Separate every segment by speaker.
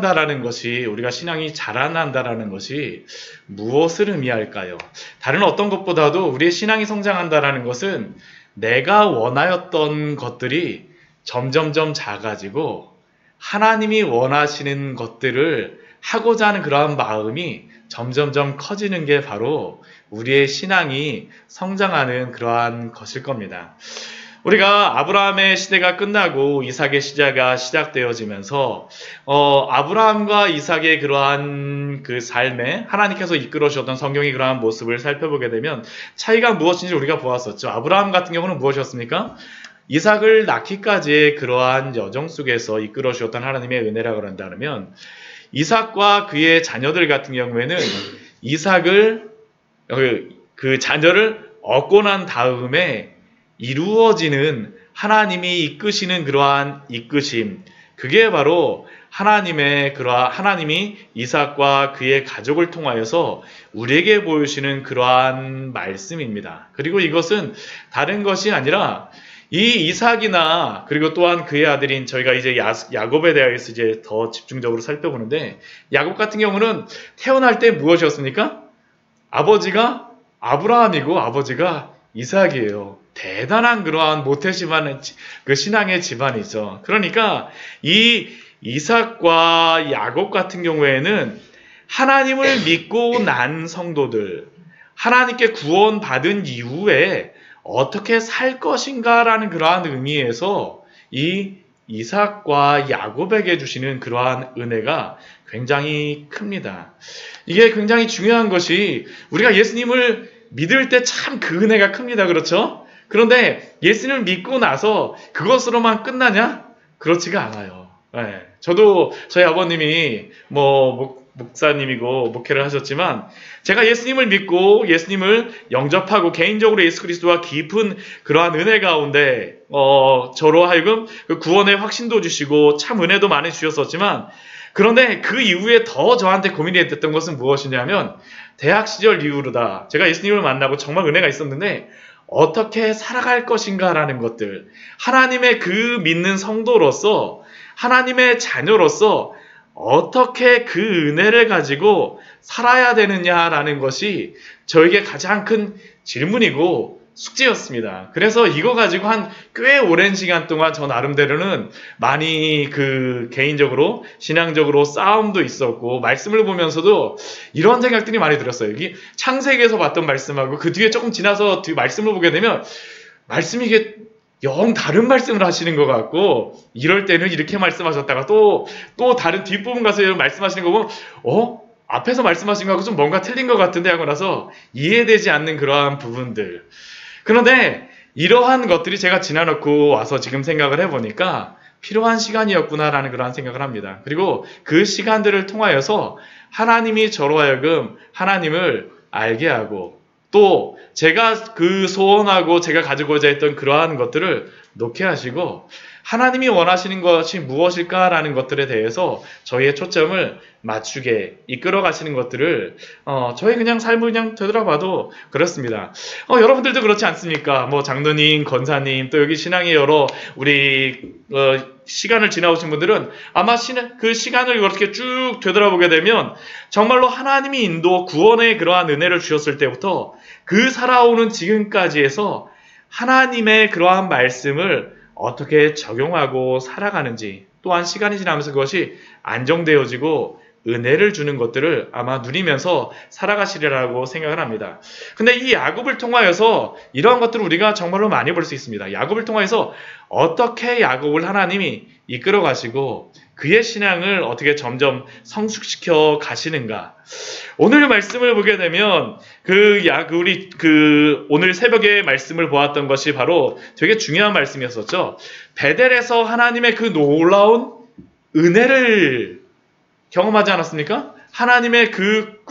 Speaker 1: 성장한다라는 것이, 우리가 신앙이 자라난다라는 것이 무엇을 의미할까요? 다른 어떤 것보다도 우리의 신앙이 성장한다라는 것은 내가 원하였던 것들이 점점점 작아지고 하나님이 원하시는 것들을 하고자 하는 그러한 마음이 점점점 커지는 게 바로 우리의 신앙이 성장하는 그러한 것일 겁니다. 우리가 아브라함의 시대가 끝나고 이삭의 시대가 시작되어지면서 아브라함과 이삭의 그러한 그 삶에 하나님께서 이끌어 주셨던 성경의 그러한 모습을 살펴보게 되면 차이가 무엇인지 우리가 보았었죠. 아브라함 같은 경우는 무엇이었습니까? 이삭을 낳기까지의 그러한 여정 속에서 이끌어 주셨던 하나님의 은혜라 그런다면, 이삭과 그의 자녀들 같은 경우에는 이삭을 그 자녀를 얻고 난 다음에 이루어지는 하나님이 이끄시는 그러한 이끄심, 그게 바로 하나님이 이삭과 그의 가족을 통하여서 우리에게 보여주시는 그러한 말씀입니다. 그리고 이것은 다른 것이 아니라 이 이삭이나 그리고 또한 그의 아들인, 저희가 이제 야곱에 대해서 이제 더 집중적으로 살펴보는데, 야곱 같은 경우는 태어날 때 무엇이었습니까? 아버지가 아브라함이고 아버지가 이삭이에요. 대단한 그러한 모태심한 그 신앙의 집안이죠. 그러니까 이 이삭과 야곱 같은 경우에는 하나님을 믿고 난 성도들, 하나님께 구원받은 이후에 어떻게 살 것인가라는 그러한 의미에서 이 이삭과 야곱에게 주시는 그러한 은혜가 굉장히 큽니다. 이게 굉장히 중요한 것이, 우리가 예수님을 믿을 때 참 그 은혜가 큽니다. 그렇죠? 그런데 예수님을 믿고 나서 그것으로만 끝나냐? 그렇지가 않아요. 네. 저도 저희 아버님이 목사님이고 목회를 하셨지만, 제가 예수님을 믿고 예수님을 영접하고 개인적으로 예수 그리스도와 깊은 그러한 은혜 가운데 저로 하여금 그 구원의 확신도 주시고 참 은혜도 많이 주셨었지만, 그런데 그 이후에 더 저한테 고민이 됐던 것은 무엇이냐면, 대학 시절 이후로다 제가 예수님을 만나고 정말 은혜가 있었는데 어떻게 살아갈 것인가라는 것들, 하나님의 그 믿는 성도로서, 하나님의 자녀로서 어떻게 그 은혜를 가지고 살아야 되느냐라는 것이 저에게 가장 큰 질문이고 숙제였습니다. 그래서 이거 가지고 한 꽤 오랜 시간 동안 저 나름대로는 많이 개인적으로 신앙적으로 싸움도 있었고, 말씀을 보면서도 이런 생각들이 많이 들었어요. 여기 창세기에서 봤던 말씀하고 그 뒤에 조금 지나서 뒤 말씀을 보게 되면 말씀이 이게 영 다른 말씀을 하시는 것 같고, 이럴 때는 이렇게 말씀하셨다가 또 다른 뒷부분 가서 말씀하시는 거 보면 앞에서 말씀하신 거하고 좀 뭔가 틀린 것 같은데 하고 나서 이해되지 않는 그러한 부분들. 그런데 이러한 것들이 제가 지나놓고 와서 지금 생각을 해보니까 필요한 시간이었구나라는 그러한 생각을 합니다. 그리고 그 시간들을 통하여서 하나님이 저로 하여금 하나님을 알게 하고, 또 제가 그 소원하고 제가 가지고자 했던 그러한 것들을 놓게 하시고, 하나님이 원하시는 것이 무엇일까라는 것들에 대해서 저희의 초점을 맞추게 이끌어 가시는 것들을 저희 그냥 삶을 그냥 되돌아봐도 그렇습니다. 여러분들도 그렇지 않습니까? 장로님, 권사님, 또 여기 신앙의 여러 우리 시간을 지나오신 분들은 아마 그 시간을 이렇게 쭉 되돌아보게 되면 정말로 하나님이 인도 구원의 그러한 은혜를 주셨을 때부터 그 살아오는 지금까지에서 하나님의 그러한 말씀을 어떻게 적용하고 살아가는지, 또한 시간이 지나면서 그것이 안정되어지고 은혜를 주는 것들을 아마 누리면서 살아가시리라고 생각을 합니다. 근데 이 야곱을 통하여서 이러한 것들을 우리가 정말로 많이 볼 수 있습니다. 야곱을 통하여서 어떻게 야곱을 하나님이 이끌어 가시고 그의 신앙을 어떻게 성숙시켜 가시는가. 오늘 말씀을 보게 되면 우리 오늘 새벽에 말씀을 보았던 것이 바로 되게 중요한 말씀이었었죠. 베델에서 하나님의 그 놀라운 은혜를 경험하지 않았습니까? 하나님의 그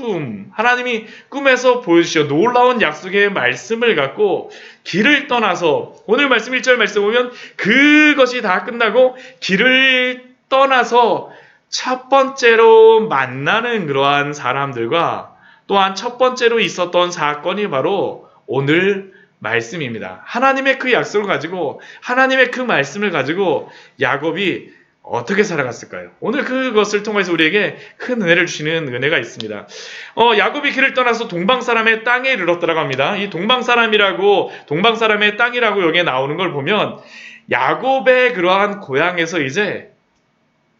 Speaker 1: 하나님이 꿈에서 보여주시어 놀라운 약속의 말씀을 갖고 길을 떠나서, 오늘 말씀 1절 말씀 보면 그것이 다 끝나고 길을 떠나서 첫 번째로 만나는 그러한 사람들과, 또한 첫 번째로 있었던 사건이 바로 오늘 말씀입니다. 하나님의 그 약속을 가지고, 하나님의 그 말씀을 가지고 야곱이 어떻게 살아갔을까요? 오늘 그것을 통해서 우리에게 큰 은혜를 주시는 은혜가 있습니다. 야곱이 길을 떠나서 동방 사람의 땅에 이르렀다라고 합니다. 이 동방 사람의 땅이라고 여기에 나오는 걸 보면 야곱의 그러한 고향에서 이제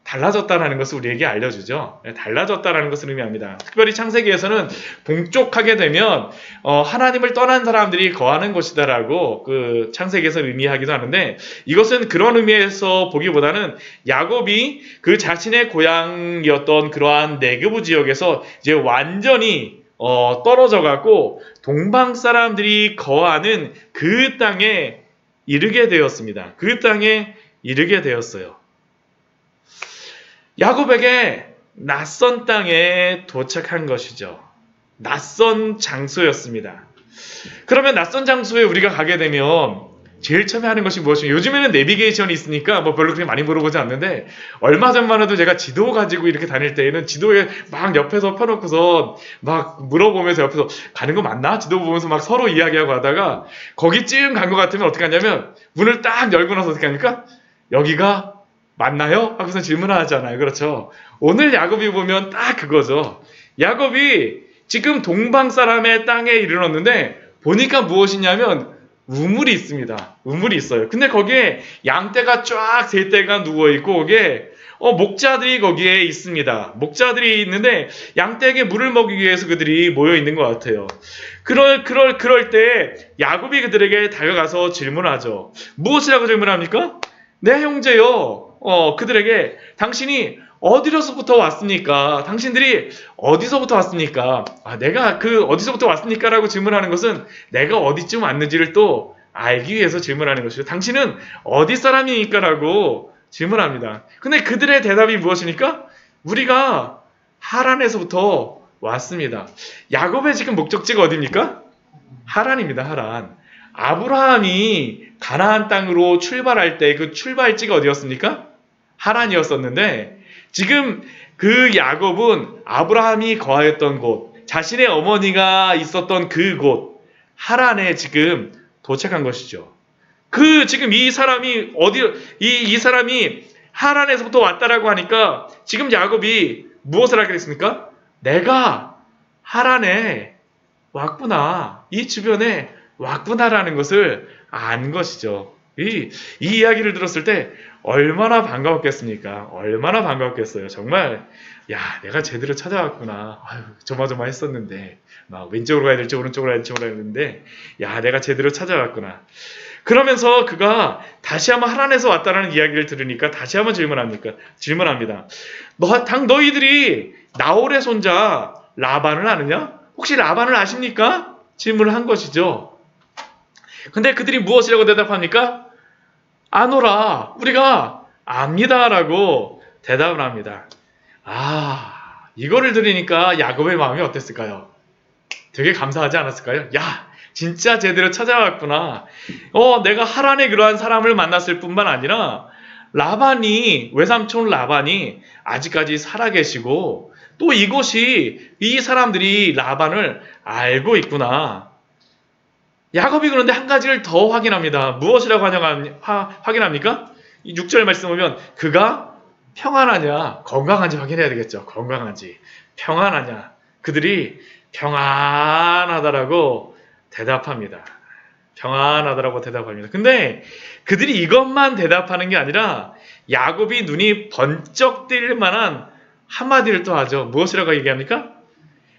Speaker 1: 달라졌다라는 것을 우리에게 알려주죠. 달라졌다라는 것을 의미합니다. 특별히 창세기에서는 동쪽하게 되면 하나님을 떠난 사람들이 거하는 곳이다라고 그 창세기에서 의미하기도 하는데, 이것은 그런 의미에서 보기보다는 야곱이 그 자신의 고향이었던 그러한 네게브 지역에서 이제 완전히 떨어져 갖고 동방 사람들이 거하는 그 땅에 이르게 되었습니다. 그 땅에 이르게 되었어요. 야곱에게 낯선 땅에 도착한 것이죠. 낯선 장소였습니다. 그러면 낯선 장소에 우리가 가게 되면 제일 처음에 하는 것이 무엇이냐? 요즘에는 내비게이션이 있으니까 뭐 별로 그렇게 많이 물어보지 않는데, 얼마 전만 해도 제가 지도 가지고 이렇게 다닐 때에는 지도에 막 옆에서 펴놓고서 막 물어보면서 옆에서 가는 거 맞나? 지도 보면서 막 서로 이야기하고 하다가 거기쯤 간 것 같으면 어떻게 하냐면 문을 딱 열고 나서 어떻게 합니까? 여기가 맞나요? 하고서 질문하잖아요. 그렇죠. 오늘 야곱이 보면 딱 그거죠. 야곱이 지금 동방 사람의 땅에 이르렀는데 보니까 무엇이냐면 우물이 있습니다. 우물이 있어요. 근데 거기에 양떼가 쫙 세 떼가 누워있고 거기에 목자들이 거기에 있습니다. 목자들이 있는데 양떼에게 물을 먹이기 위해서 그들이 모여 있는 것 같아요. 그럴 때 야곱이 그들에게 다가가서 질문하죠. 무엇이라고 질문합니까? 내 형제요. 그들에게 당신이 어디로서부터 왔습니까? 당신들이 어디서부터 왔습니까? 내가 그 어디서부터 왔습니까? 라고 질문하는 것은 내가 어디쯤 왔는지를 또 알기 위해서 질문하는 것이죠. 당신은 어디 사람입니까? 라고 질문합니다. 근데 그들의 대답이 무엇입니까? 우리가 하란에서부터 왔습니다. 야곱의 지금 목적지가 어디입니까? 하란입니다. 하란. 아브라함이 가나안 땅으로 출발할 때 그 출발지가 어디였습니까? 하란이었었는데, 지금 그 야곱은 아브라함이 거하였던 곳, 자신의 어머니가 있었던 그 곳, 하란에 지금 도착한 것이죠. 지금 이 사람이 이 사람이 하란에서부터 왔다라고 하니까 지금 야곱이 무엇을 하게 됐습니까? 내가 하란에 왔구나. 이 주변에 왔구나라는 것을 안 것이죠. 이 이야기를 들었을 때 얼마나 반가웠겠습니까? 얼마나 반가웠겠어요. 정말, 내가 제대로 찾아왔구나. 조마조마했었는데, 막 왼쪽으로 가야 될지 오른쪽으로 가야 될지 몰랐는데, 내가 제대로 찾아왔구나. 그러면서 그가 다시 한번 하란에서 왔다는 이야기를 들으니까 다시 한번 질문합니다. 너희들이 나홀의 손자 라반을 아느냐? 혹시 라반을 아십니까? 질문을 한 것이죠. 근데 그들이 무엇이라고 대답합니까? 아노라, 우리가 압니다라고 대답을 합니다. 이거를 들으니까 야곱의 마음이 어땠을까요? 되게 감사하지 않았을까요? 진짜 제대로 찾아왔구나. 내가 하란에 그러한 사람을 만났을 뿐만 아니라 외삼촌 라반이 아직까지 살아계시고 또 이곳이 이 사람들이 라반을 알고 있구나. 야곱이 그런데 한 가지를 더 확인합니다. 무엇이라고 확인합니까? 이 6절 말씀 보면 그가 평안하냐, 건강한지 확인해야 되겠죠. 건강한지, 평안하냐. 그들이 평안하다라고 대답합니다. 평안하다라고 대답합니다. 근데 그들이 이것만 대답하는 게 아니라 야곱이 눈이 번쩍 뜰 만한 한마디를 또 하죠. 무엇이라고 얘기합니까?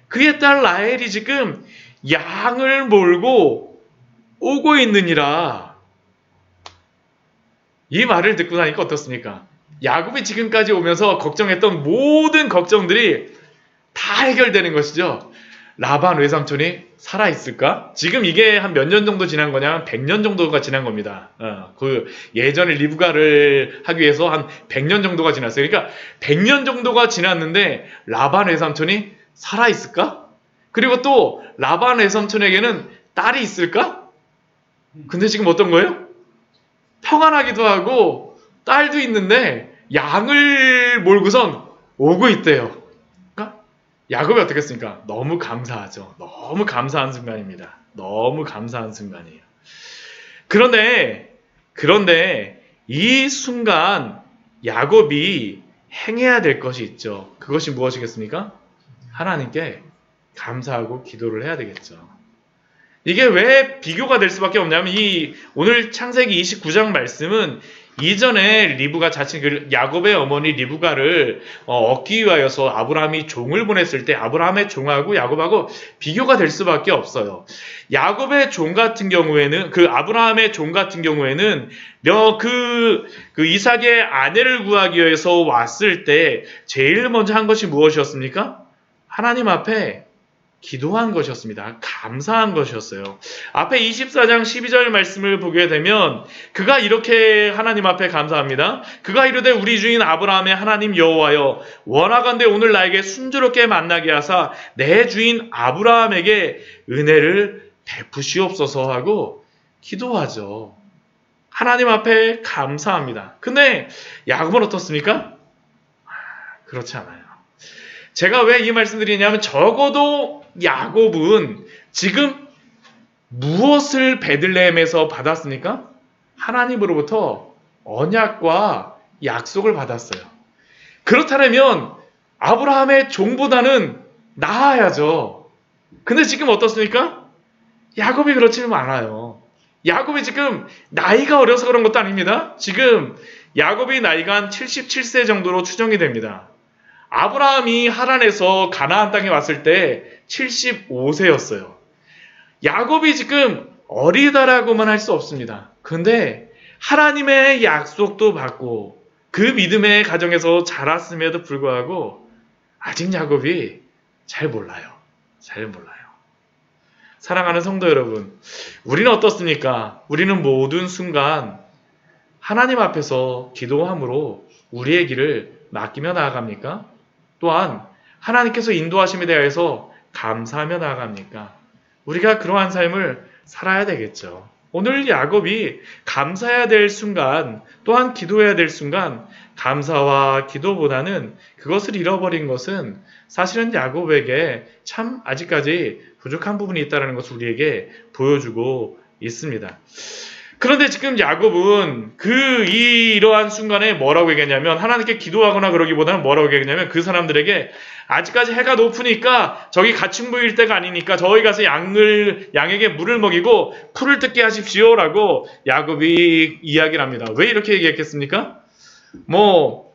Speaker 1: 그의 딸 라헬이 지금 양을 몰고 오고 있느니라. 이 말을 듣고 나니까 어떻습니까? 야곱이 지금까지 오면서 걱정했던 모든 걱정들이 다 해결되는 것이죠. 라반 외삼촌이 살아있을까? 지금 이게 한 몇 년 정도 지난 거냐? 100년 정도가 지난 겁니다. 예전에 리브가를 하기 위해서 한 100년 정도가 지났어요. 그러니까 100년 정도가 지났는데 라반 외삼촌이 살아있을까? 그리고 또 라반 외삼촌에게는 딸이 있을까? 근데 지금 어떤 거예요? 평안하기도 하고 딸도 있는데 양을 몰고선 오고 있대요. 그러니까 야곱이 어떻겠습니까? 너무 감사하죠. 너무 감사한 순간입니다. 너무 감사한 순간이에요. 그런데 이 순간 야곱이 행해야 될 것이 있죠. 그것이 무엇이겠습니까? 하나님께 감사하고 기도를 해야 되겠죠. 이게 왜 비교가 될 수밖에 없냐면 이 오늘 창세기 29장 말씀은 이전에 리브가 자신 그 야곱의 어머니 리브가를 얻기 위하여서 아브라함이 종을 보냈을 때 아브라함의 종하고 야곱하고 비교가 될 수밖에 없어요. 야곱의 종 같은 경우에는 그 아브라함의 종 같은 경우에는 그 이삭의 아내를 구하기 위해서 왔을 때 제일 먼저 한 것이 무엇이었습니까? 하나님 앞에 기도한 것이었습니다. 감사한 것이었어요. 앞에 24장 12절 말씀을 보게 되면 그가 이렇게 하나님 앞에 감사합니다. 그가 이르되 우리 주인 아브라함의 하나님 여호와여 원하건대 오늘 나에게 순조롭게 만나게 하사 내 주인 아브라함에게 은혜를 베푸시옵소서 하고 기도하죠. 하나님 앞에 감사합니다. 근데 야곱은 어떻습니까? 그렇지 않아요. 제가 왜 이 말씀드리냐면 적어도 야곱은 지금 무엇을 베들레헴에서 받았습니까? 하나님으로부터 언약과 약속을 받았어요. 그렇다면 아브라함의 종보다는 나아야죠. 근데 지금 어떻습니까? 야곱이 그렇지는 않아요. 야곱이 지금 나이가 어려서 그런 것도 아닙니다. 지금 야곱이 나이가 한 77세 정도로 추정이 됩니다. 아브라함이 하란에서 가나안 땅에 왔을 때 75세였어요. 야곱이 지금 어리다라고만 할 수 없습니다. 그런데 하나님의 약속도 받고 그 믿음의 가정에서 자랐음에도 불구하고 아직 야곱이 잘 몰라요. 잘 몰라요. 사랑하는 성도 여러분, 우리는 어떻습니까? 우리는 모든 순간 하나님 앞에서 기도함으로 우리의 길을 맡기며 나아갑니까? 또한 하나님께서 인도하심에 대해서 감사하며 나아갑니까? 우리가 그러한 삶을 살아야 되겠죠. 오늘 야곱이 감사해야 될 순간, 또한 기도해야 될 순간, 감사와 기도보다는 그것을 잃어버린 것은 사실은 야곱에게 참 아직까지 부족한 부분이 있다는 것을 우리에게 보여주고 있습니다. 그런데 지금 야곱은 이러한 순간에 뭐라고 얘기했냐면 하나님께 기도하거나 그러기보다는 뭐라고 얘기했냐면 그 사람들에게 아직까지 해가 높으니까 저기 갇힌 부일 때가 아니니까 저희 가서 양에게 물을 먹이고 풀을 뜯게 하십시오라고 야곱이 이야기를 합니다. 왜 이렇게 얘기했겠습니까?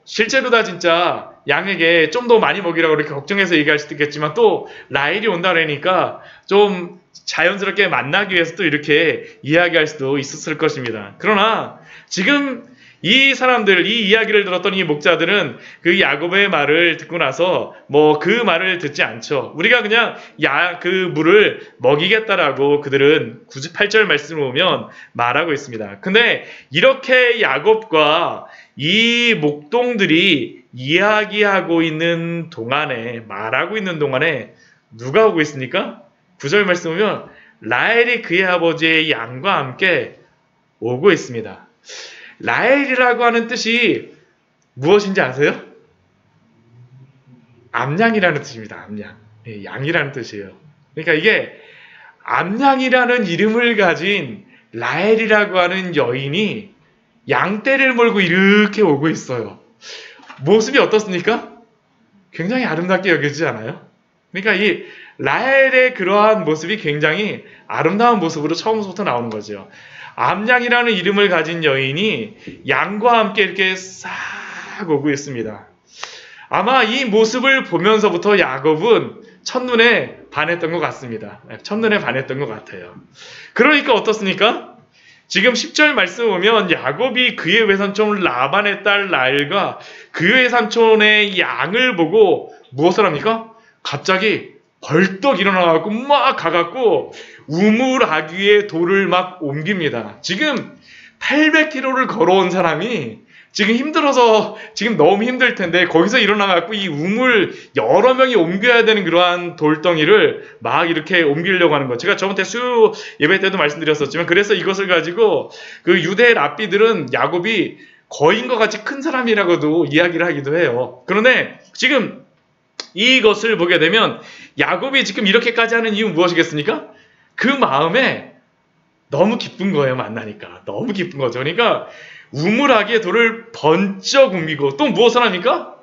Speaker 1: 실제로다 진짜 양에게 좀 더 많이 먹이라고 이렇게 걱정해서 얘기할 수도 있겠지만 또 라헬이 온다 그러니까 좀 자연스럽게 만나기 위해서 또 이렇게 이야기할 수도 있었을 것입니다. 그러나 지금 이 사람들, 이 이야기를 들었던 이 목자들은 그 야곱의 말을 듣고 나서 그 말을 듣지 않죠. 우리가 그냥 그 물을 먹이겠다라고 그들은 98절 말씀을 보면 말하고 있습니다. 근데 이렇게 야곱과 이 목동들이 이야기하고 있는 동안에, 말하고 있는 동안에 누가 오고 있습니까? 9절 말씀 보면 라헬이 그의 아버지의 양과 함께 오고 있습니다. 라헬이라고 하는 뜻이 무엇인지 아세요? 암양이라는 뜻입니다. 암양. 양이라는 뜻이에요. 그러니까 이게 암양이라는 이름을 가진 라헬이라고 하는 여인이 양떼를 몰고 이렇게 오고 있어요. 모습이 어떻습니까? 굉장히 아름답게 여겨지지 않아요? 그러니까 이 라헬의 그러한 모습이 굉장히 아름다운 모습으로 처음부터 나오는 거죠. 암양이라는 이름을 가진 여인이 양과 함께 이렇게 싹 오고 있습니다. 아마 이 모습을 보면서부터 야곱은 첫눈에 반했던 것 같습니다. 첫눈에 반했던 것 같아요. 그러니까 어떻습니까? 지금 10절 말씀 보면 야곱이 그의 외삼촌 라반의 딸 라헬과 그의 삼촌의 양을 보고 무엇을 합니까? 갑자기 벌떡 일어나갖고 막 가갖고 우물아귀의 돌을 막 옮깁니다. 지금 800km를 걸어온 사람이 지금 힘들어서 지금 너무 힘들 텐데 거기서 일어나갖고 이 우물 여러 명이 옮겨야 되는 그러한 돌덩이를 막 이렇게 옮기려고 하는 거. 제가 저번 때 수요 예배 때도 말씀드렸었지만 그래서 이것을 가지고 그 유대 랍비들은 야곱이 거인과 같이 큰 사람이라고도 이야기를 하기도 해요. 그런데 지금 이것을 보게 되면 야곱이 지금 이렇게까지 하는 이유는 무엇이겠습니까? 그 마음에 너무 기쁜 거예요. 만나니까. 너무 기쁜 거죠. 그러니까 우물하게 돌을 번쩍 옮기고 또 무엇을 합니까?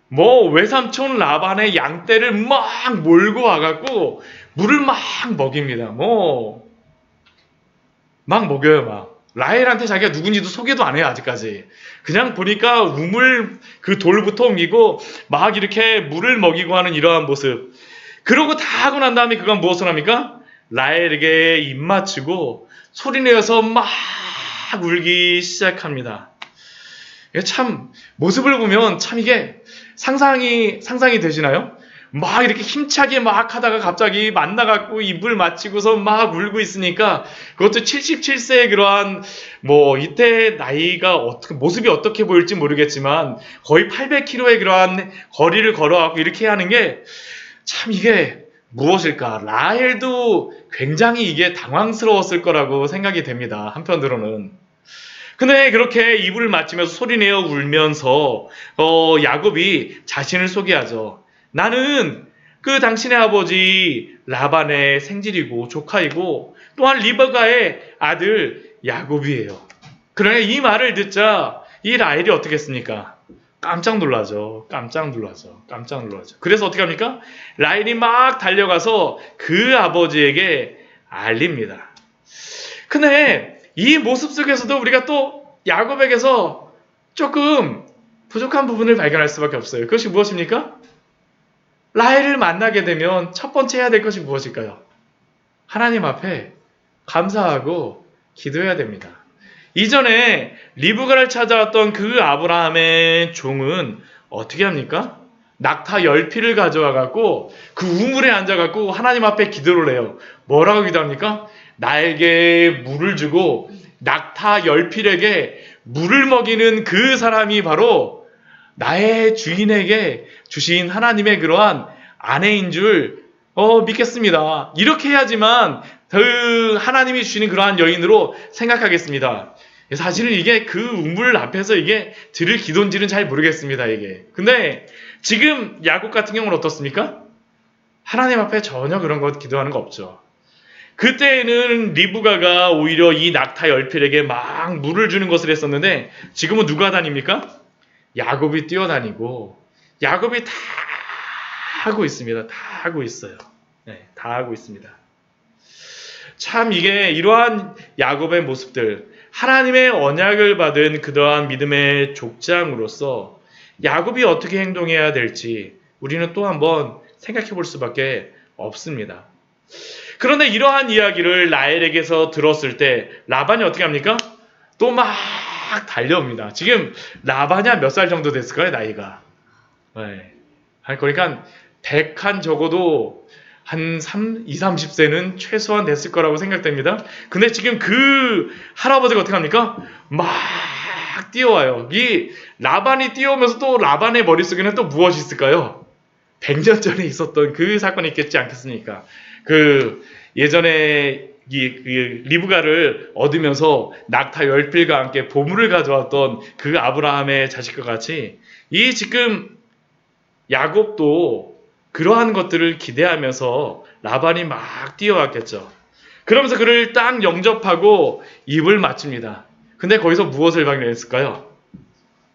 Speaker 1: 뭐 외삼촌 라반의 양떼를 막 몰고 와갖고 물을 막 먹입니다. 뭐 막 먹여요 막. 라헬한테 자기가 누군지도 소개도 안 해요 아직까지. 그냥 보니까 우물 그 돌부터 옮기고 막 이렇게 물을 먹이고 하는 이러한 모습. 그러고 다 하고 난 다음에 그건 무엇을 합니까? 라헬에게 입 맞추고 소리내어서 막 울기 시작합니다. 참 모습을 보면 참 이게 상상이 되시나요? 막 이렇게 힘차게 막 하다가 갑자기 만나갖고 입을 맞추고서 막 울고 있으니까 그것도 77세의 그러한 뭐 이때 나이가 어떻게 모습이 어떻게 보일지 모르겠지만 거의 800km의 그러한 거리를 걸어갖고 이렇게 하는 게 참 이게 무엇일까? 라헬도 굉장히 이게 당황스러웠을 거라고 생각이 됩니다. 한편으로는. 근데 그렇게 입을 맞추면서 소리내어 울면서 야곱이 자신을 소개하죠. 나는 그 당신의 아버지 라반의 생질이고 조카이고 또한 리브가의 아들 야곱이에요. 그러나 이 말을 듣자 이 라헬이 어떻게 했습니까? 깜짝 놀라죠. 깜짝 놀라죠. 깜짝 놀라죠. 그래서 어떻게 합니까? 라헬이 막 달려가서 그 아버지에게 알립니다. 근데 이 모습 속에서도 우리가 또 야곱에게서 조금 부족한 부분을 발견할 수밖에 없어요. 그것이 무엇입니까? 라헬을 만나게 되면 첫 번째 해야 될 것이 무엇일까요? 하나님 앞에 감사하고 기도해야 됩니다. 이전에 리브가를 찾아왔던 그 아브라함의 종은 어떻게 합니까? 낙타 10피를 가져와 갖고 그 우물에 앉아 갖고 하나님 앞에 기도를 해요. 뭐라고 기도합니까? 나에게 물을 주고 낙타 10필에게 물을 먹이는 그 사람이 바로 나의 주인에게 주신 하나님의 그러한 아내인 줄 믿겠습니다. 이렇게 해야지만 그 하나님이 주시는 그러한 여인으로 생각하겠습니다. 사실은 이게 그 우물 앞에서 이게 드릴 기도인지는 잘 모르겠습니다. 이게. 근데 지금 야곱 같은 경우는 어떻습니까? 하나님 앞에 전혀 그런 것 기도하는 거 없죠. 그때는 리브가가 오히려 이 낙타 10필에게 막 물을 주는 것을 했었는데 지금은 누가 다닙니까? 야곱이 뛰어다니고 야곱이 다 하고 있습니다. 다 하고 있어요. 네, 다 하고 있습니다. 참 이게 이러한 야곱의 모습들, 하나님의 언약을 받은 그러한 믿음의 족장으로서 야곱이 어떻게 행동해야 될지 우리는 또 한번 생각해 볼 수밖에 없습니다. 그런데 이러한 이야기를 라헬에게서 들었을 때 라반이 어떻게 합니까? 또 막 달려옵니다. 지금 라반이 몇 살 정도 됐을까요? 나이가. 네. 그러니까 100한 적어도 한 20, 30세는 최소한 됐을 거라고 생각됩니다. 근데 지금 그 할아버지가 어떻게 합니까? 막 뛰어와요. 이 라반이 뛰어오면서 또 라반의 머릿속에는 또 무엇이 있을까요? 100년 전에 있었던 그 사건이 있겠지 않겠습니까? 그 예전에 이 리브가를 얻으면서 낙타 10필과 함께 보물을 가져왔던 그 아브라함의 자식과 같이 이 지금 야곱도 그러한 것들을 기대하면서 라반이 막 뛰어왔겠죠. 그러면서 그를 딱 영접하고 입을 맞춥니다. 근데 거기서 무엇을 발견했을까요?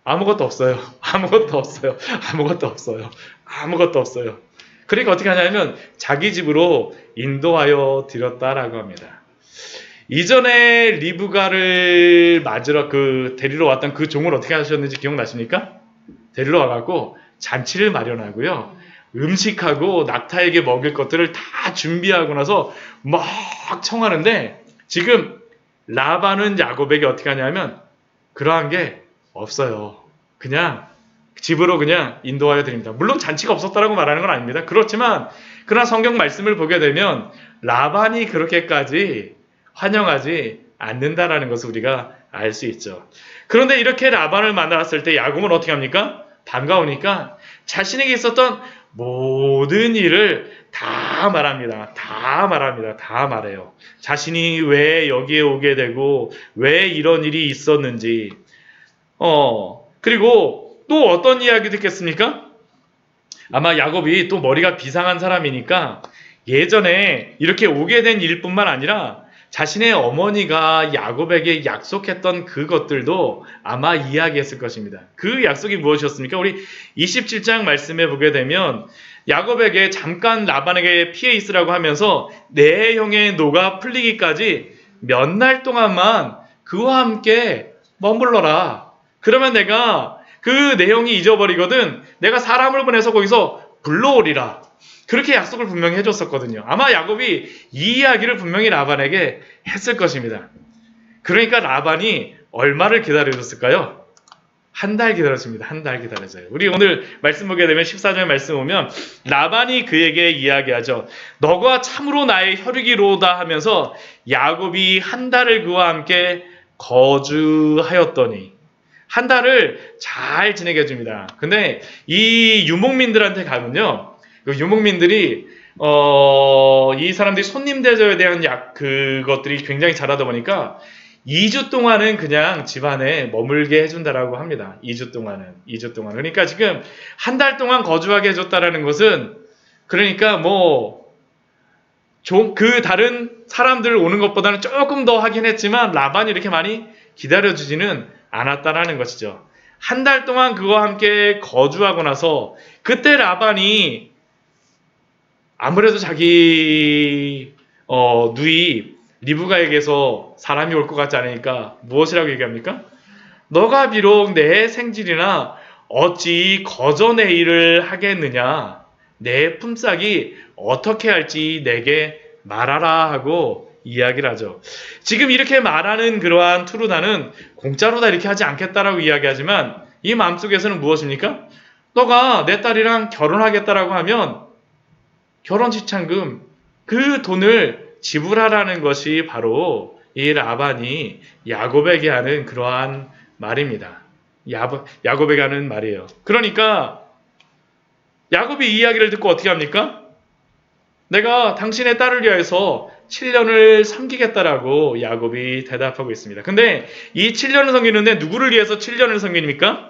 Speaker 1: 아무것도 없어요. 아무것도 없어요. 아무것도 없어요. 아무것도 없어요. 그러니까 어떻게 하냐면 자기 집으로 인도하여 드렸다라고 합니다. 이전에 리브가를 맞으러 데리러 왔던 그 종을 어떻게 하셨는지 기억나십니까? 데리러 와갖고 잔치를 마련하고요. 음식하고 낙타에게 먹일 것들을 다 준비하고 나서 막 청하는데 지금 라반은 야곱에게 어떻게 하냐면 그러한 게 없어요. 그냥 집으로 그냥 인도하여 드립니다. 물론 잔치가 없었다라고 말하는 건 아닙니다. 그렇지만 그러나 성경 말씀을 보게 되면 라반이 그렇게까지 환영하지 않는다라는 것을 우리가 알 수 있죠. 그런데 이렇게 라반을 만났을 때 야곱은 어떻게 합니까? 반가우니까 자신에게 있었던 모든 일을 다 말합니다. 다 말합니다. 다 말해요. 자신이 왜 여기에 오게 되고 왜 이런 일이 있었는지 그리고 또 어떤 이야기 듣겠습니까? 아마 야곱이 또 머리가 비상한 사람이니까 예전에 이렇게 오게 된 일뿐만 아니라 자신의 어머니가 야곱에게 약속했던 그것들도 아마 이야기했을 것입니다. 그 약속이 무엇이었습니까? 우리 27장 말씀해 보게 되면 야곱에게 잠깐 라반에게 피해 있으라고 하면서 내 형의 노가 풀리기까지 몇 날 동안만 그와 함께 머물러라. 그러면 내가 그 내용이 잊어버리거든. 내가 사람을 보내서 거기서 불러오리라. 그렇게 약속을 분명히 해줬었거든요. 아마 야곱이 이 이야기를 분명히 라반에게 했을 것입니다. 그러니까 라반이 얼마를 기다려줬을까요? 한 달 기다렸습니다. 한 달 기다렸어요. 우리 오늘 말씀 보게 되면 14절 말씀 보면 라반이 그에게 이야기하죠. 너가 참으로 나의 혈육이로다 하면서 야곱이 한 달을 그와 함께 거주하였더니 한 달을 잘 지내게 해줍니다. 근데 이 유목민들한테 가면요. 유목민들이 이 사람들이 손님 대접에 대한 그것들이 굉장히 잘하다 보니까 2주 동안은 그냥 집안에 머물게 해준다라고 합니다. 2주 동안은. 그러니까 지금 한 달 동안 거주하게 해줬다라는 것은 그러니까 그 다른 사람들 오는 것보다는 조금 더 하긴 했지만 라반이 이렇게 많이 기다려주지는 않았다라는 것이죠. 한 달 동안 그와 함께 거주하고 나서 그때 라반이 아무래도 자기 누이 리브가에게서 사람이 올 것 같지 않으니까 무엇이라고 얘기합니까? 너가 비록 내 생질이나 어찌 거저 내 일을 하겠느냐? 내 품삯이 어떻게 할지 내게 말하라 하고 이야기를 하죠. 지금 이렇게 말하는 그러한 투르다는 공짜로 다 이렇게 하지 않겠다라고 이야기하지만 이 마음속에서는 무엇입니까? 너가 내 딸이랑 결혼하겠다라고 하면 결혼 지참금 그 돈을 지불하라는 것이 바로 이 라반이 야곱에게 하는 그러한 말입니다. 야곱에게 하는 말이에요. 그러니까 야곱이 이 이야기를 듣고 어떻게 합니까? 내가 당신의 딸을 위하여서 7년을 섬기겠다라고 야곱이 대답하고 있습니다. 근데 이 7년을 섬기는데 누구를 위해서 7년을 섬깁니까?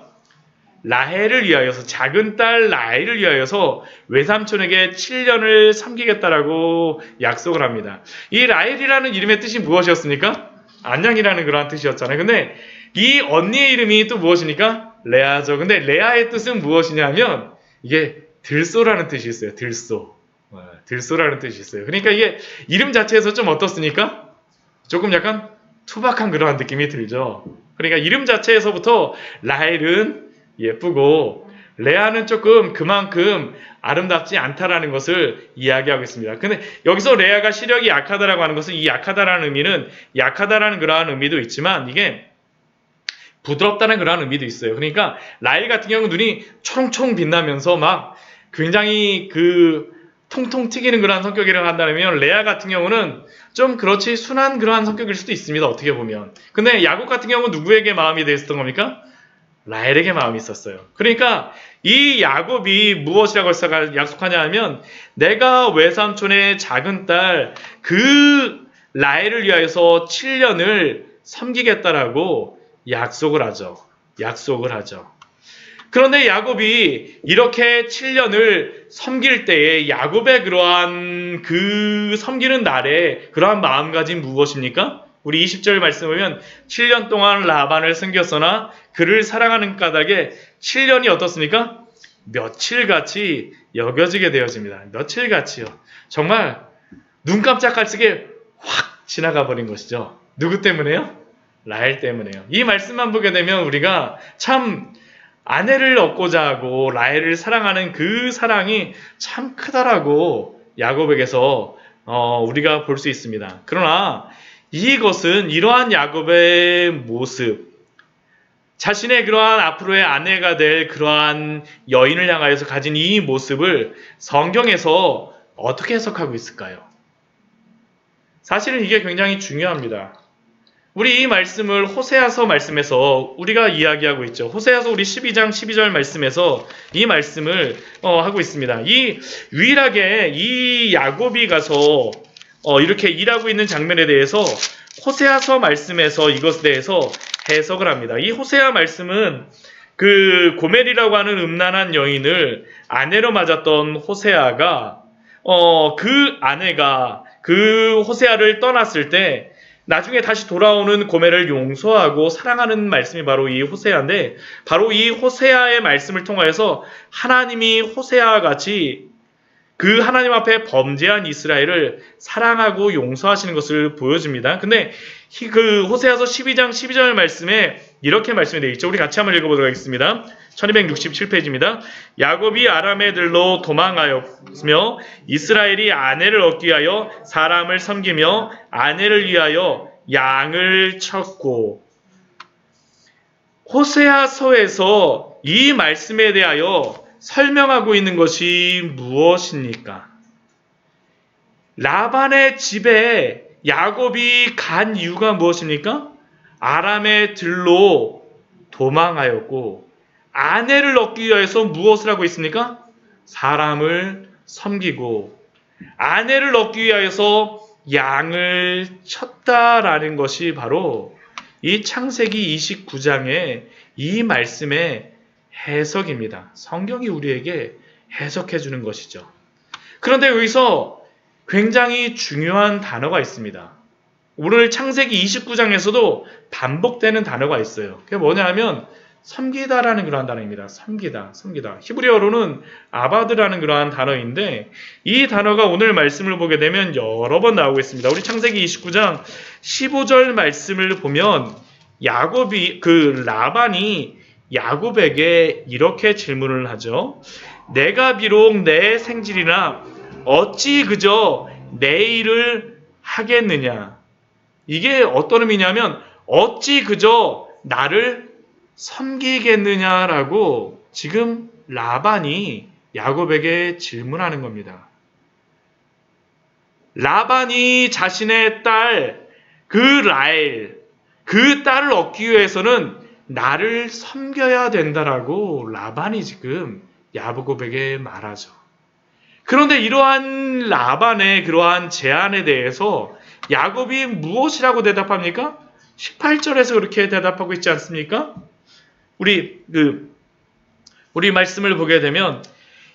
Speaker 1: 라헬을 위하여서, 작은 딸 라헬을 위하여서 외삼촌에게 7년을 섬기겠다라고 약속을 합니다. 이 라헬이라는 이름의 뜻이 무엇이었습니까? 안양이라는 그러한 뜻이었잖아요. 근데 이 언니의 이름이 또 무엇입니까? 레아죠. 근데 레아의 뜻은 무엇이냐면 이게 들소라는 뜻이 있어요. 들소라는 뜻이 있어요. 그러니까 이게 이름 자체에서 좀 어떻습니까? 조금 약간 투박한 그러한 느낌이 들죠. 그러니까 이름 자체에서부터 라헬은 예쁘고 레아는 조금 그만큼 아름답지 않다라는 것을 이야기하고 있습니다. 근데 여기서 레아가 시력이 약하다라고 하는 것은 이 약하다라는 의미는 약하다라는 그러한 의미도 있지만 이게 부드럽다는 그러한 의미도 있어요. 그러니까 라헬 같은 경우는 눈이 초롱초롱 빛나면서 막 굉장히 통통 튀기는 그러한 성격이라고 한다면 레아 같은 경우는 좀 그렇지 순한 그러한 성격일 수도 있습니다. 어떻게 보면. 근데 야곱 같은 경우는 누구에게 마음이 되어 있었던 겁니까? 라헬에게 마음이 있었어요. 그러니까 이 야곱이 무엇이라고 약속하냐 하면 내가 외삼촌의 작은 딸 그 라헬을 위하여서 7년을 섬기겠다라고 약속을 하죠. 그런데 야곱이 이렇게 7년을 섬길 때에 야곱의 그러한 그 섬기는 날에 그러한 마음가짐 무엇입니까? 우리 20절 말씀 보면 7년 동안 라반을 섬겼으나 그를 사랑하는 까닭에 7년이 어떻습니까? 며칠같이 여겨지게 되어집니다. 며칠같이요. 정말 눈 깜짝할 새게 확 지나가 버린 것이죠. 누구 때문에요? 라헬 때문에요. 이 말씀만 보게 되면 우리가 참 아내를 얻고자 하고 라헬을 사랑하는 그 사랑이 참 크다라고 야곱에게서 우리가 볼 수 있습니다. 그러나 이것은 이러한 야곱의 모습, 자신의 그러한 앞으로의 아내가 될 그러한 여인을 향하여서 가진 이 모습을 성경에서 어떻게 해석하고 있을까요? 사실은 이게 굉장히 중요합니다. 우리 이 말씀을 호세아서 말씀에서 우리가 이야기하고 있죠. 호세아서 우리 12장 12절 말씀에서 이 말씀을 하고 있습니다. 이 유일하게 이 야곱이 가서 이렇게 일하고 있는 장면에 대해서 호세아서 말씀에서 이것에 대해서 해석을 합니다. 이 호세아 말씀은 그 고멜이라고 하는 음란한 여인을 아내로 맞았던 호세아가 그 아내가 그 호세아를 떠났을 때 나중에 다시 돌아오는 고멜을 용서하고 사랑하는 말씀이 바로 이 호세아인데, 바로 이 호세아의 말씀을 통하여서 하나님이 호세아와 같이 그 하나님 앞에 범죄한 이스라엘을 사랑하고 용서하시는 것을 보여줍니다. 근데 그 호세아서 12장 12절 말씀에 이렇게 말씀이 되어 있죠. 우리 같이 한번 읽어보도록 하겠습니다. 1267페이지입니다. 야곱이 아람에 들로 도망하였으며 이스라엘이 아내를 얻기 위하여 사람을 섬기며 아내를 위하여 양을 쳤고. 호세아서에서 이 말씀에 대하여 설명하고 있는 것이 무엇입니까? 라반의 집에 야곱이 간 이유가 무엇입니까? 아람의 들로 도망하였고, 아내를 얻기 위해서 무엇을 하고 있습니까? 사람을 섬기고, 아내를 얻기 위하여서 양을 쳤다라는 것이 바로 이 창세기 29장의 이 말씀의 해석입니다. 성경이 우리에게 해석해 주는 것이죠. 그런데 여기서 굉장히 중요한 단어가 있습니다. 오늘 창세기 29장에서도 반복되는 단어가 있어요. 그게 뭐냐 하면 섬기다라는 그러한 단어입니다. 섬기다. 히브리어로는 아바드라는 그러한 단어인데, 이 단어가 오늘 말씀을 보게 되면 여러 번 나오고 있습니다. 우리 창세기 29장 15절 말씀을 보면 라반이 야곱에게 이렇게 질문을 하죠. 내가 비록 내 생질이나 어찌 그저 내 일을 하겠느냐. 이게 어떤 의미냐면 어찌 그저 나를 섬기겠느냐라고 지금 라반이 야곱에게 질문하는 겁니다. 라반이 자신의 딸, 그 라헬, 그 딸을 얻기 위해서는 나를 섬겨야 된다라고 라반이 지금 야곱에게 말하죠. 그런데 이러한 라반의 그러한 제안에 대해서 야곱이 무엇이라고 대답합니까? 18절에서 그렇게 대답하고 있지 않습니까? 우리 말씀을 보게 되면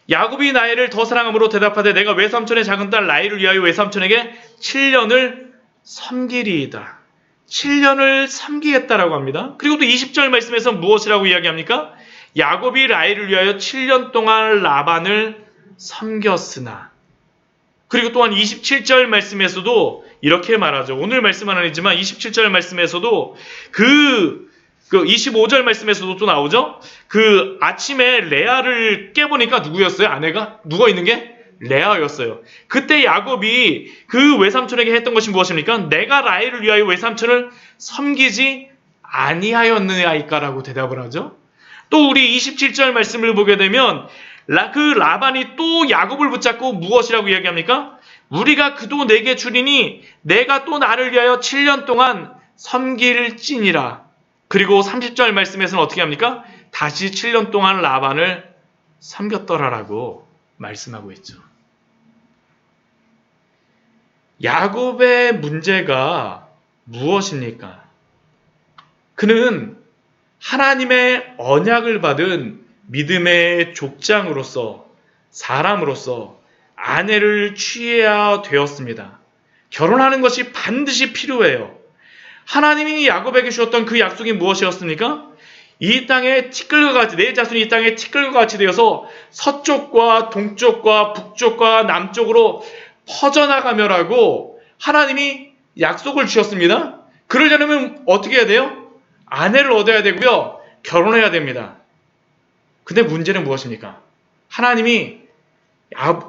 Speaker 1: 야곱이 라헬을 더 사랑함으로 대답하되 내가 외삼촌의 작은 딸 라헬을 위하여 외삼촌에게 7년을 섬기리이다. 7년을 섬기겠다라고 합니다. 그리고 또 20절 말씀에서 무엇이라고 이야기합니까? 야곱이 라헬을 위하여 7년 동안 라반을 섬겼으나. 그리고 또한 27절 말씀에서도 이렇게 말하죠. 오늘 말씀은 아니지만 27절 말씀에서도 그 25절 말씀에서도 또 나오죠. 그 아침에 레아를 깨보니까 누구였어요? 아내가 누워 있는 게 레아였어요. 그때 야곱이 그 외삼촌에게 했던 것이 무엇입니까? 내가 라헬을 위하여 외삼촌을 섬기지 아니하였느냐이까라고 대답을 하죠. 또 우리 27절 말씀을 보게 되면 그 라반이 또 야곱을 붙잡고 무엇이라고 이야기합니까? 우리가 그도 내게 주리니 내가 또 나를 위하여 7년 동안 섬길지니라. 그리고 30절 말씀에서는 어떻게 합니까? 다시 7년 동안 라반을 섬겼더라라고 말씀하고 있죠. 야곱의 문제가 무엇입니까? 그는 하나님의 언약을 받은 믿음의 족장으로서, 사람으로서 아내를 취해야 되었습니다. 결혼하는 것이 반드시 필요해요. 하나님이 야곱에게 주셨던 그 약속이 무엇이었습니까? 이 땅에 티끌과 같이, 내 자손이 이 땅에 티끌과 같이 되어서 서쪽과 동쪽과 북쪽과 남쪽으로 퍼져나가며라고 하나님이 약속을 주셨습니다. 그러려면 어떻게 해야 돼요? 아내를 얻어야 되고요. 결혼해야 됩니다. 근데 문제는 무엇입니까? 하나님이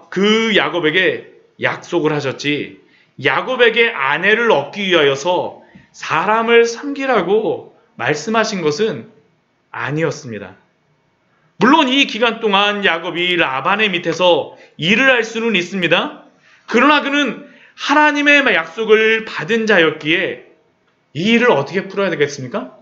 Speaker 1: 그 야곱에게 약속을 하셨지, 야곱에게 아내를 얻기 위하여서 사람을 섬기라고 말씀하신 것은 아니었습니다. 물론 이 기간 동안 야곱이 라반의 밑에서 일을 할 수는 있습니다. 그러나 그는 하나님의 약속을 받은 자였기에 이 일을 어떻게 풀어야 되겠습니까?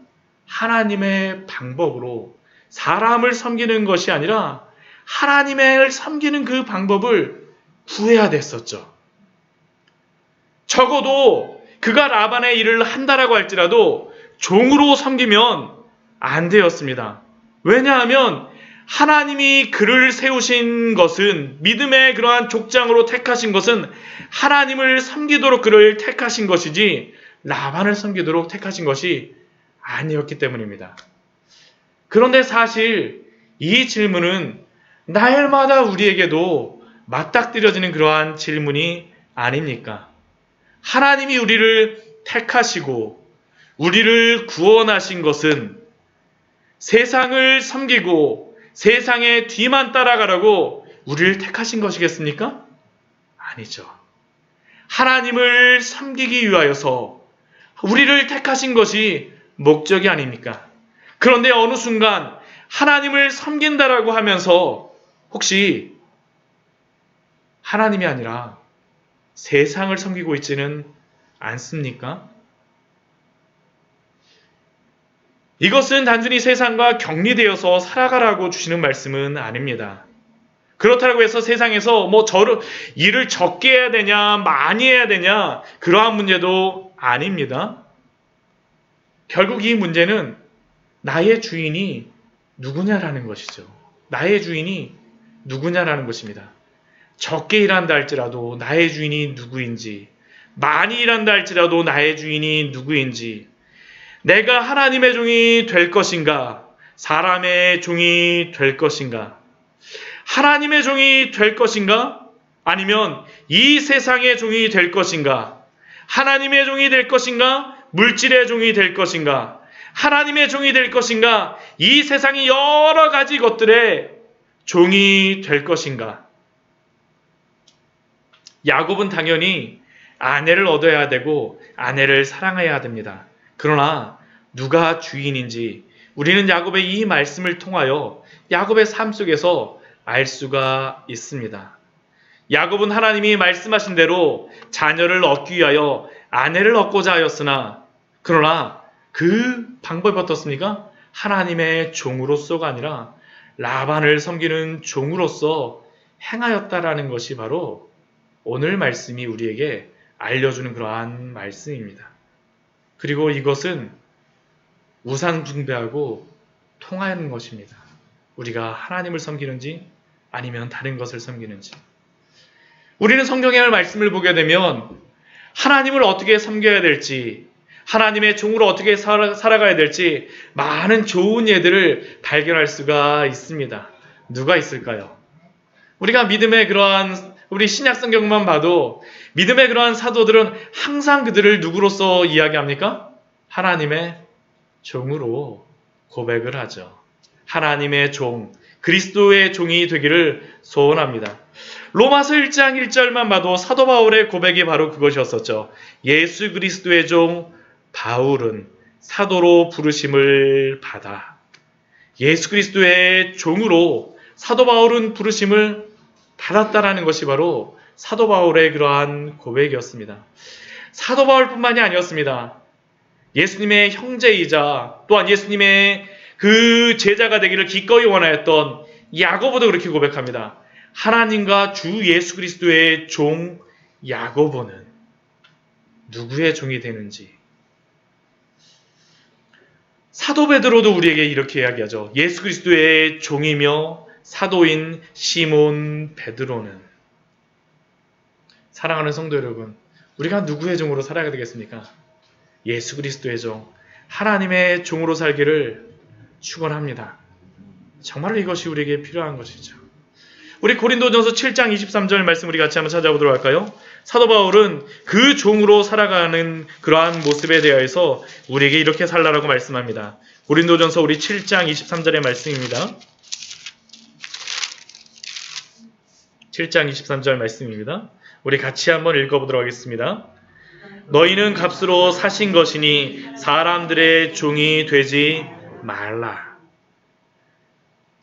Speaker 1: 하나님의 방법으로 사람을 섬기는 것이 아니라 하나님을 섬기는 그 방법을 구해야 됐었죠. 적어도 그가 라반의 일을 한다라고 할지라도 종으로 섬기면 안 되었습니다. 왜냐하면 하나님이 그를 세우신 것은, 믿음의 그러한 족장으로 택하신 것은 하나님을 섬기도록 그를 택하신 것이지 라반을 섬기도록 택하신 것이 아니었기 때문입니다. 그런데 사실 이 질문은 날마다 우리에게도 맞닥뜨려지는 그러한 질문이 아닙니까? 하나님이 우리를 택하시고 우리를 구원하신 것은 세상을 섬기고 세상의 뒤만 따라가라고 우리를 택하신 것이겠습니까? 아니죠. 하나님을 섬기기 위하여서 우리를 택하신 것이 목적이 아닙니까? 그런데 어느 순간 하나님을 섬긴다라고 하면서 혹시 하나님이 아니라 세상을 섬기고 있지는 않습니까? 이것은 단순히 세상과 격리되어서 살아가라고 주시는 말씀은 아닙니다. 그렇다고 해서 세상에서 일을 적게 해야 되냐, 많이 해야 되냐, 그러한 문제도 아닙니다. 결국 이 문제는 나의 주인이 누구냐라는 것이죠. 나의 주인이 누구냐라는 것입니다. 적게 일한다 할지라도 나의 주인이 누구인지, 많이 일한다 할지라도 나의 주인이 누구인지, 내가 하나님의 종이 될 것인가, 사람의 종이 될 것인가, 하나님의 종이 될 것인가, 아니면 이 세상의 종이 될 것인가, 하나님의 종이 될 것인가, 물질의 종이 될 것인가, 하나님의 종이 될 것인가, 이 세상의 여러 가지 것들의 종이 될 것인가. 야곱은 당연히 아내를 얻어야 되고 아내를 사랑해야 됩니다. 그러나 누가 주인인지 우리는 야곱의 이 말씀을 통하여 야곱의 삶 속에서 알 수가 있습니다. 야곱은 하나님이 말씀하신 대로 자녀를 얻기 위하여 아내를 얻고자 하였으나, 그러나 그 방법이 어떻습니까? 하나님의 종으로서가 아니라 라반을 섬기는 종으로서 행하였다라는 것이 바로 오늘 말씀이 우리에게 알려주는 그러한 말씀입니다. 그리고 이것은 우상 숭배하고 통하는 것입니다. 우리가 하나님을 섬기는지 아니면 다른 것을 섬기는지. 우리는 성경의 말씀을 보게 되면 하나님을 어떻게 섬겨야 될지, 하나님의 종으로 어떻게 살아가야 될지 많은 좋은 예들을 발견할 수가 있습니다. 누가 있을까요? 우리가 믿음의 그러한 우리 신약 성경만 봐도 믿음의 그러한 사도들은 항상 그들을 누구로서 이야기합니까? 하나님의 종으로 고백을 하죠. 하나님의 종, 그리스도의 종이 되기를 소원합니다. 로마서 1장 1절만 봐도 사도 바울의 고백이 바로 그것이었었죠. 예수 그리스도의 종 바울은 사도로 부르심을 받아. 예수 그리스도의 종으로 사도 바울은 부르심을 받았다라는 것이 바로 사도 바울의 그러한 고백이었습니다. 사도 바울뿐만이 아니었습니다. 예수님의 형제이자 또한 예수님의 그 제자가 되기를 기꺼이 원하였던 야고보도 그렇게 고백합니다. 하나님과 주 예수 그리스도의 종 야고보는 누구의 종이 되는지. 사도 베드로도 우리에게 이렇게 이야기하죠. 예수 그리스도의 종이며 사도인 시몬 베드로는. 사랑하는 성도 여러분, 우리가 누구의 종으로 살아야 되겠습니까? 예수 그리스도의 종, 하나님의 종으로 살기를 축원합니다. 정말로 이것이 우리에게 필요한 것이죠. 우리 고린도전서 7장 23절 말씀 우리 같이 한번 찾아보도록 할까요? 사도 바울은 그 종으로 살아가는 그러한 모습에 대해서 우리에게 이렇게 살라라고 말씀합니다. 고린도전서 우리 7장 23절의 말씀입니다. 7장 23절 말씀입니다. 우리 같이 한번 읽어보도록 하겠습니다. 너희는 값으로 사신 것이니 사람들의 종이 되지 말라.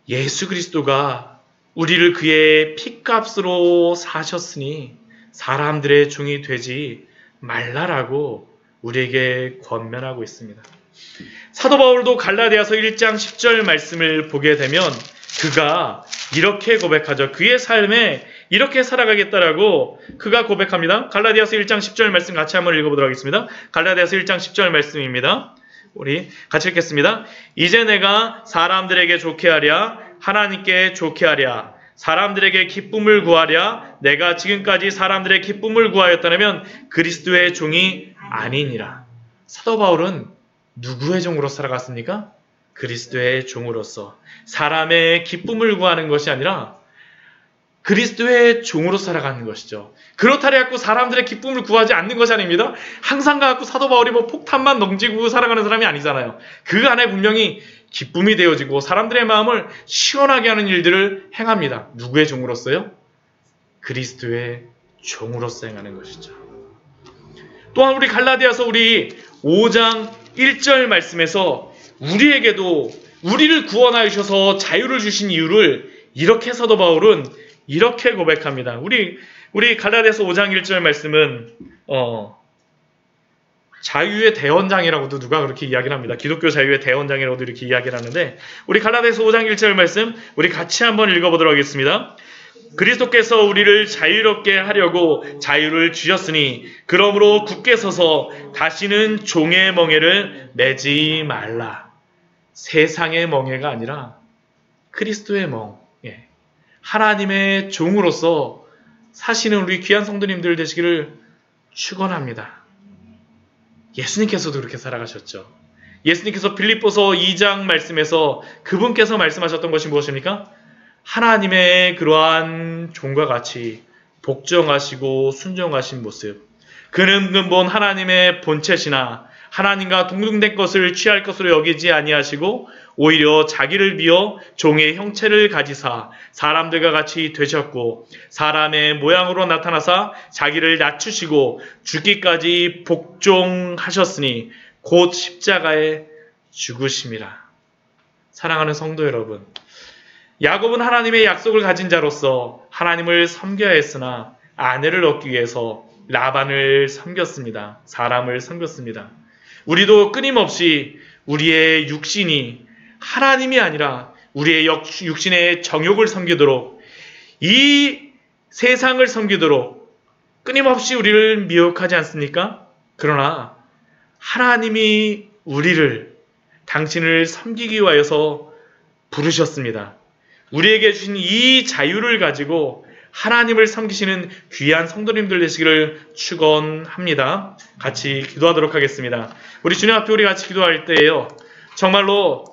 Speaker 1: 예수 그리스도가 우리를 그의 피값으로 사셨으니 사람들의 종이 되지 말라라고 우리에게 권면하고 있습니다. 사도 바울도 갈라디아서 1장 10절 말씀을 보게 되면 그가 이렇게 고백하죠. 그의 삶에 이렇게 살아가겠다라고 그가 고백합니다. 갈라디아서 1장 10절 말씀 같이 한번 읽어보도록 하겠습니다. 갈라디아서 1장 10절 말씀입니다. 우리 같이 읽겠습니다. 이제 내가 사람들에게 좋게 하랴 하나님께 좋게 하랴 사람들에게 기쁨을 구하랴 내가 지금까지 사람들의 기쁨을 구하였다면 그리스도의 종이 아니니라. 사도 바울은 누구의 종으로 살아갔습니까? 그리스도의 종으로서 사람의 기쁨을 구하는 것이 아니라 그리스도의 종으로 살아가는 것이죠. 그렇다 해갖고 사람들의 기쁨을 구하지 않는 것이 아닙니다. 항상 가갖고 사도 바울이 뭐 폭탄만 넘지고 살아가는 사람이 아니잖아요. 그 안에 분명히 기쁨이 되어지고 사람들의 마음을 시원하게 하는 일들을 행합니다. 누구의 종으로서요? 그리스도의 종으로서 행하는 것이죠. 또한 우리 갈라디아서 우리 5장 1절 말씀에서 우리에게도 우리를 구원하여 주셔서 자유를 주신 이유를 이렇게 사도 바울은 이렇게 고백합니다. 우리 갈라디아서 5장 1절 말씀은 자유의 대원장이라고도 누가 그렇게 이야기를 합니다. 기독교 자유의 대원장이라고도 이렇게 이야기를 하는데 우리 갈라디아서 5장 1절 말씀 우리 같이 한번 읽어보도록 하겠습니다. 그리스도께서 우리를 자유롭게 하려고 자유를 주셨으니 그러므로 굳게 서서 다시는 종의 멍에를 매지 말라. 세상의 멍에가 아니라 그리스도의 멍, 하나님의 종으로서 사시는 우리 귀한 성도님들 되시기를 축원합니다. 예수님께서도 그렇게 살아가셨죠. 예수님께서 빌립보서 2장 말씀에서 그분께서 말씀하셨던 것이 무엇입니까? 하나님의 그러한 종과 같이 복종하시고 순종하신 모습. 그는 근본 하나님의 본체시나 하나님과 동등된 것을 취할 것으로 여기지 아니하시고 오히려 자기를 비어 종의 형체를 가지사 사람들과 같이 되셨고 사람의 모양으로 나타나사 자기를 낮추시고 죽기까지 복종하셨으니 곧 십자가에 죽으심이라. 사랑하는 성도 여러분, 야곱은 하나님의 약속을 가진 자로서 하나님을 섬겨야 했으나 아내를 얻기 위해서 라반을 섬겼습니다. 사람을 섬겼습니다. 우리도 끊임없이 우리의 육신이 하나님이 아니라 우리의 육신의 정욕을 섬기도록 이 세상을 섬기도록 끊임없이 우리를 미혹하지 않습니까? 그러나 하나님이 우리를 당신을 섬기기 위하여서 부르셨습니다. 우리에게 주신 이 자유를 가지고 하나님을 섬기시는 귀한 성도님들 되시기를 축원합니다. 같이 기도하도록 하겠습니다. 우리 주님 앞에 우리 같이 기도할 때에요. 정말로